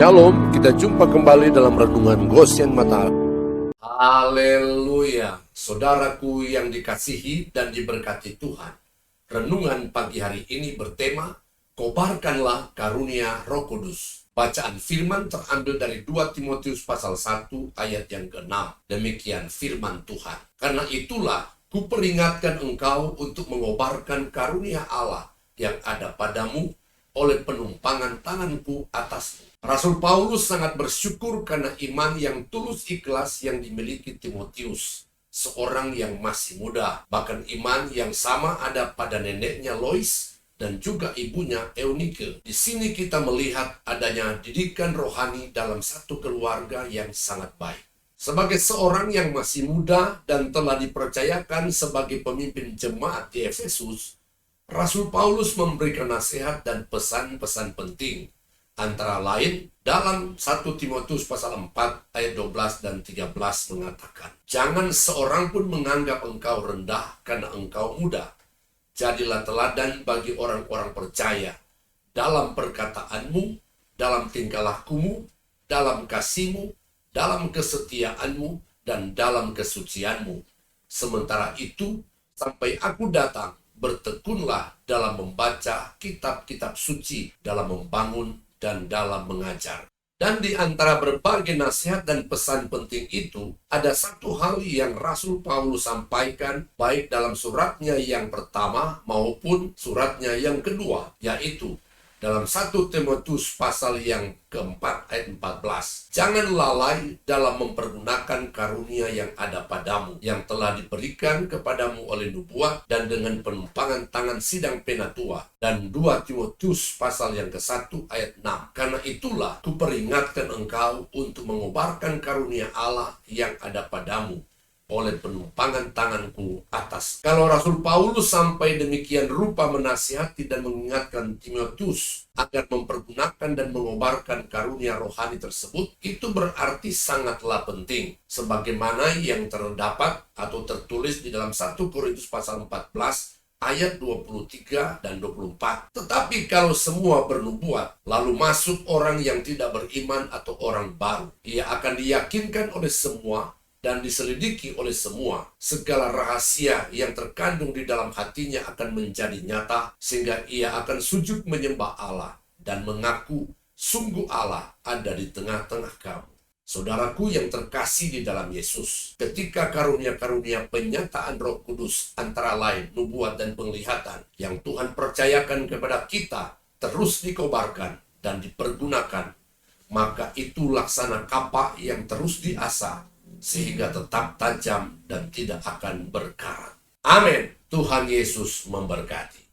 Shalom, kita jumpa kembali dalam Renungan Goshen Mata. Haleluya, saudaraku yang dikasihi dan diberkati Tuhan. Renungan pagi hari ini bertema, Kobarkanlah karunia Roh Kudus. Bacaan firman terambil dari 2 Timotius pasal 1 ayat yang ke-6. Demikian firman Tuhan. Karena itulah kuperingatkan engkau untuk mengobarkan karunia Allah yang ada padamu oleh penumpangan tanganku atasmu. Rasul Paulus sangat bersyukur karena iman yang tulus ikhlas yang dimiliki Timotius, seorang yang masih muda. Bahkan iman yang sama ada pada neneknya Lois dan juga ibunya Eunike. Di sini kita melihat adanya didikan rohani dalam satu keluarga yang sangat baik. Sebagai seorang yang masih muda dan telah dipercayakan sebagai pemimpin jemaat di Efesus, Rasul Paulus memberikan nasihat dan pesan-pesan penting. Antara lain, dalam 1 Timotius pasal 4 ayat 12 dan 13 mengatakan, jangan seorang pun menganggap engkau rendah karena engkau muda. Jadilah teladan bagi orang-orang percaya dalam perkataanmu, dalam tingkah lakumu, dalam kasihmu, dalam kesetiaanmu, dan dalam kesucianmu. Sementara itu, sampai aku datang, bertekunlah dalam membaca kitab-kitab suci, dalam membangun dan dalam mengajar. Dan di antara berbagai nasihat dan pesan penting itu, ada satu hal yang Rasul Paulus sampaikan baik dalam suratnya yang pertama maupun suratnya yang kedua, yaitu dalam 1 Timotius pasal yang keempat ayat 14. Jangan lalai dalam mempergunakan karunia yang ada padamu, yang telah diberikan kepadamu oleh nubuat dan dengan penumpangan tangan sidang penatua. Dan 2 Timotius pasal yang ke-1 ayat 6. Karena itulah kuperingatkan engkau untuk mengobarkan karunia Allah yang ada padamu oleh penumpangan tanganku atas. Kalau Rasul Paulus sampai demikian rupa menasihati dan mengingatkan Timotius agar mempergunakan dan mengobarkan karunia rohani tersebut, itu berarti sangatlah penting. Sebagaimana yang terdapat atau tertulis di dalam 1 Korintus pasal 14 ayat 23 dan 24. Tetapi kalau semua bernubuat, lalu masuk orang yang tidak beriman atau orang baru, ia akan diyakinkan oleh semua dan diselidiki oleh semua. Segala rahasia yang terkandung di dalam hatinya akan menjadi nyata, sehingga ia akan sujud menyembah Allah dan mengaku, sungguh Allah ada di tengah-tengah kamu. Saudaraku yang terkasih di dalam Yesus, ketika karunia-karunia penyataan Roh Kudus antara lain nubuat dan penglihatan yang Tuhan percayakan kepada kita terus dikobarkan dan dipergunakan, maka itu laksana kapak yang terus diasah sehingga tetap tajam dan tidak akan berkarat. Amin. Tuhan Yesus memberkati.